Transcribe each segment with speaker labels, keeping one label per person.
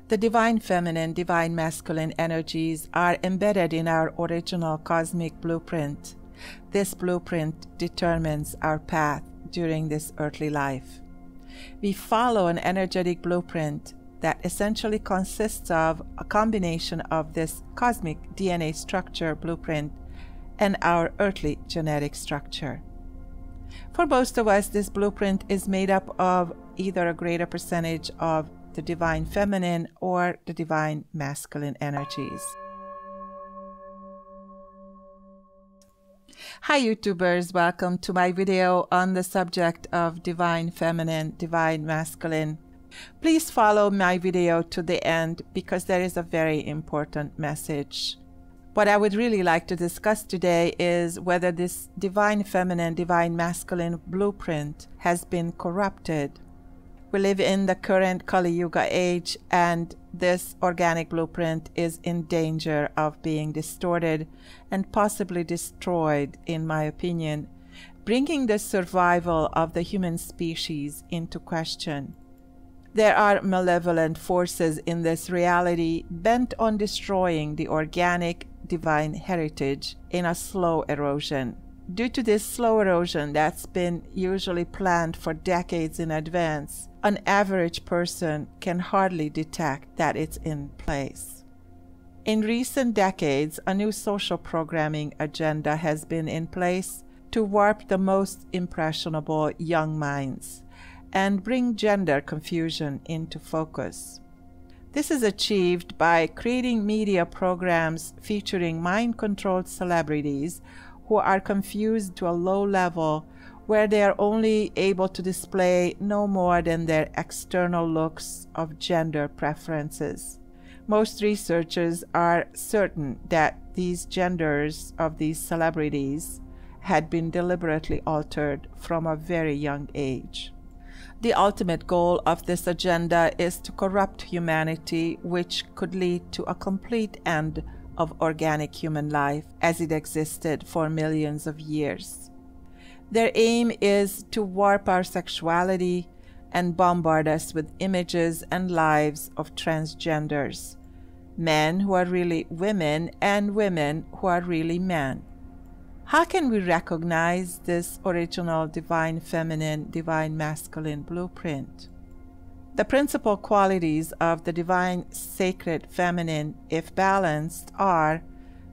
Speaker 1: The divine feminine, divine masculine energies are embedded in our original cosmic blueprint. This blueprint determines our path during this earthly life. We follow an energetic blueprint that essentially consists of a combination of this cosmic DNA structure blueprint and our earthly genetic structure. For most of us, this blueprint is made up of either a greater percentage of the divine feminine or the divine masculine energies. Hi YouTubers, welcome to my video on the subject of divine feminine, divine masculine. Please follow my video to the end because there is a very important message. What I would really like to discuss today is whether this divine feminine, divine masculine blueprint has been corrupted. We live in the current Kali Yuga age, and this organic blueprint is in danger of being distorted and possibly destroyed, in my opinion, bringing the survival of the human species into question. There are malevolent forces in this reality bent on destroying the organic divine heritage in a slow erosion. Due to this slow erosion that's been usually planned for decades in advance, an average person can hardly detect that it's in place. In recent decades, a new social programming agenda has been in place to warp the most impressionable young minds and bring gender confusion into focus. This is achieved by creating media programs featuring mind-controlled celebrities who are confused to a low level where they are only able to display no more than their external looks of gender preferences. Most researchers are certain that these genders of these celebrities had been deliberately altered from a very young age. The ultimate goal of this agenda is to corrupt humanity, which could lead to a complete end of organic human life as it existed for millions of years. Their aim is to warp our sexuality and bombard us with images and lives of transgenders, men who are really women and women who are really men. How can we recognize this original divine feminine, divine masculine blueprint? The principal qualities of the divine sacred feminine, if balanced, are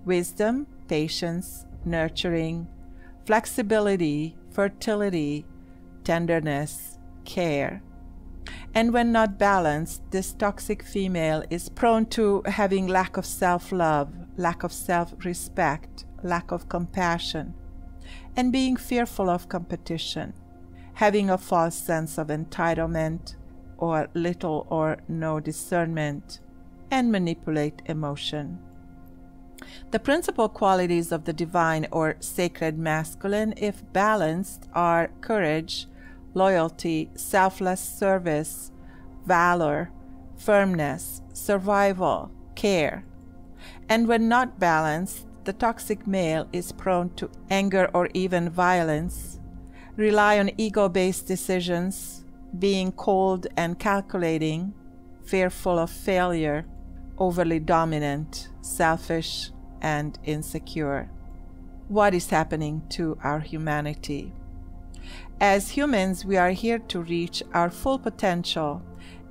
Speaker 1: wisdom, patience, nurturing, flexibility, fertility, tenderness, care. And when not balanced, this toxic female is prone to having lack of self-love, lack of self-respect, lack of compassion, and being fearful of competition, having a false sense of entitlement, or little or no discernment, and manipulate emotion. The principal qualities of the divine or sacred masculine, if balanced, are courage, loyalty, selfless service, valor, firmness, survival, care. And when not balanced, the toxic male is prone to anger or even violence, rely on ego-based decisions, being cold and calculating, fearful of failure, overly dominant, selfish, and insecure. What is happening to our humanity? As humans, we are here to reach our full potential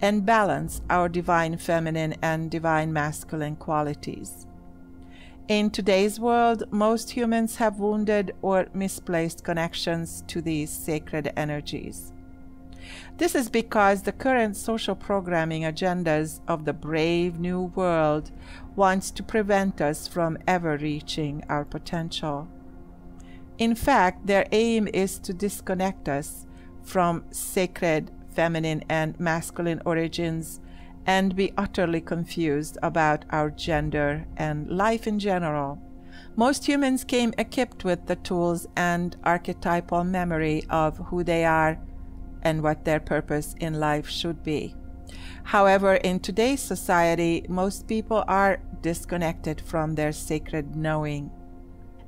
Speaker 1: and balance our divine feminine and divine masculine qualities. In today's world, most humans have wounded or misplaced connections to these sacred energies. This is because the current social programming agendas of the brave new world wants to prevent us from ever reaching our potential. In fact, their aim is to disconnect us from sacred feminine and masculine origins and be utterly confused about our gender and life in general. Most humans came equipped with the tools and archetypal memory of who they are and what their purpose in life should be. However, in today's society, most people are disconnected from their sacred knowing.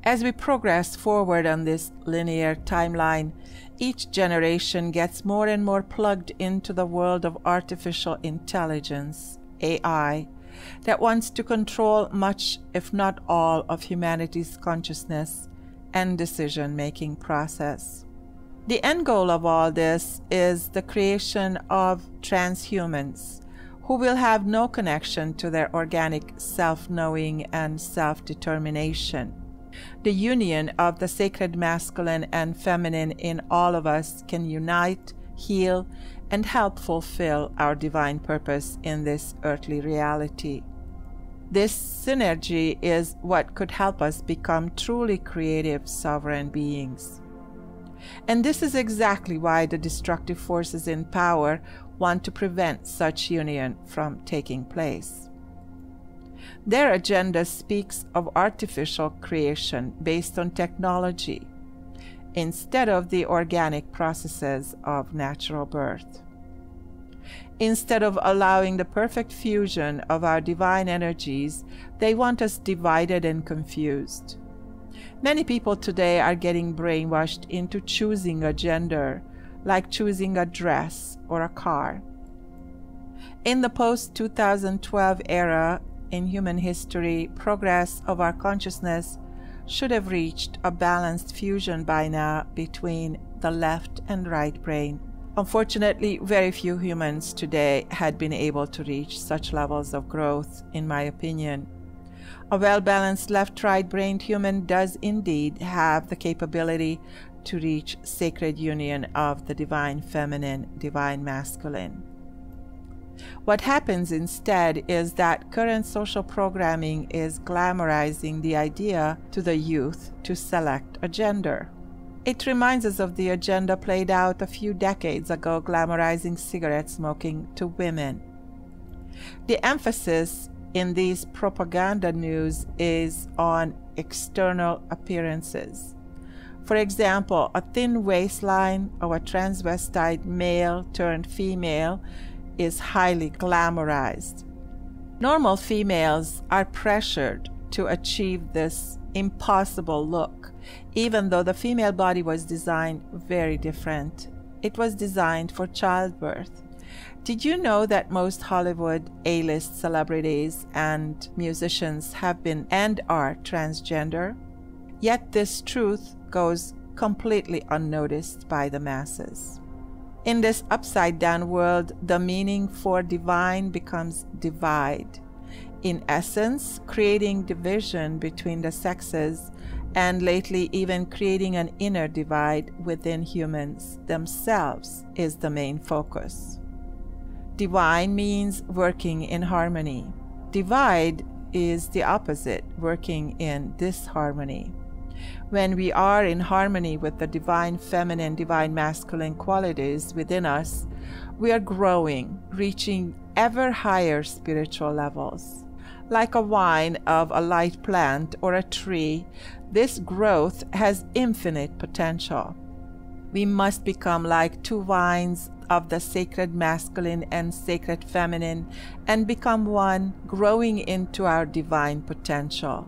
Speaker 1: As we progress forward on this linear timeline, each generation gets more and more plugged into the world of artificial intelligence, AI, that wants to control much, if not all, of humanity's consciousness and decision-making process. The end goal of all this is the creation of transhumans who will have no connection to their organic self-knowing and self-determination. The union of the sacred masculine and feminine in all of us can unite, heal, and help fulfill our divine purpose in this earthly reality. This synergy is what could help us become truly creative, sovereign beings. And this is exactly why the destructive forces in power want to prevent such union from taking place. Their agenda speaks of artificial creation based on technology, instead of the organic processes of natural birth. Instead of allowing the perfect fusion of our divine energies, they want us divided and confused. Many people today are getting brainwashed into choosing a gender, like choosing a dress or a car. In the post-2012 era in human history, progress of our consciousness should have reached a balanced fusion by now between the left and right brain. Unfortunately, very few humans today had been able to reach such levels of growth, in my opinion. A well-balanced left-right-brained human does indeed have the capability to reach sacred union of the divine feminine, divine masculine. What happens instead is that current social programming is glamorizing the idea to the youth to select a gender. It reminds us of the agenda played out a few decades ago, glamorizing cigarette smoking to women. The emphasis in these propaganda news is on external appearances. For example, a thin waistline of a transvestite male turned female is highly glamorized. Normal females are pressured to achieve this impossible look, even though the female body was designed very different. It was designed for childbirth. Did you know that most Hollywood A-list celebrities and musicians have been and are transgender? Yet this truth goes completely unnoticed by the masses. In this upside-down world, the meaning for divine becomes divide, in essence, creating division between the sexes, and lately even creating an inner divide within humans themselves is the main focus. Divine means working in harmony. Divide is the opposite, working in disharmony. When we are in harmony with the divine feminine, divine masculine qualities within us, we are growing, reaching ever higher spiritual levels. Like a vine of a light plant or a tree, this growth has infinite potential. We must become like two vines of the sacred masculine and sacred feminine and become one, growing into our divine potential.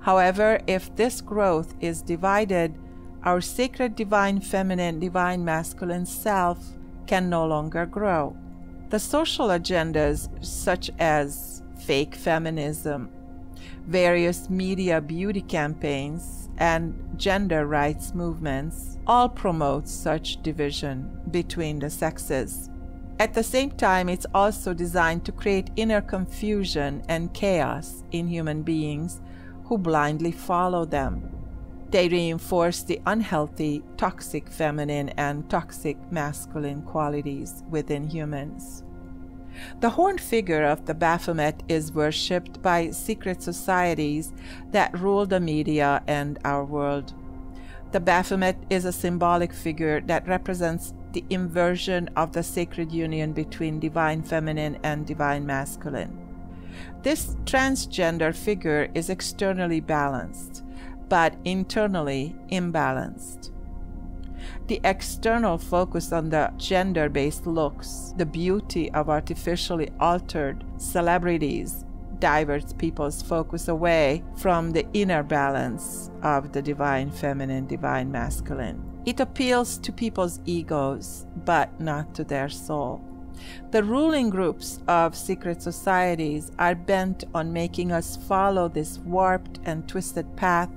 Speaker 1: However, if this growth is divided, our sacred divine feminine, divine masculine self can no longer grow. The social agendas such as fake feminism, various media beauty campaigns, and gender rights movements all promote such division between the sexes. At the same time, it's also designed to create inner confusion and chaos in human beings who blindly follow them. They reinforce the unhealthy, toxic feminine and toxic masculine qualities within humans. The horned figure of the Baphomet is worshipped by secret societies that rule the media and our world. The Baphomet is a symbolic figure that represents the inversion of the sacred union between divine feminine and divine masculine. This transgender figure is externally balanced, but internally imbalanced. The external focus on the gender-based looks, the beauty of artificially altered celebrities, diverts people's focus away from the inner balance of the divine feminine, divine masculine. It appeals to people's egos, but not to their soul. The ruling groups of secret societies are bent on making us follow this warped and twisted path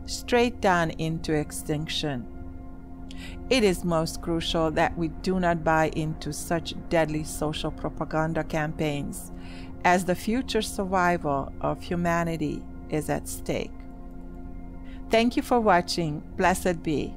Speaker 1: straight down into extinction. It is most crucial that we do not buy into such deadly social propaganda campaigns, as the future survival of humanity is at stake. Thank you for watching. Blessed be.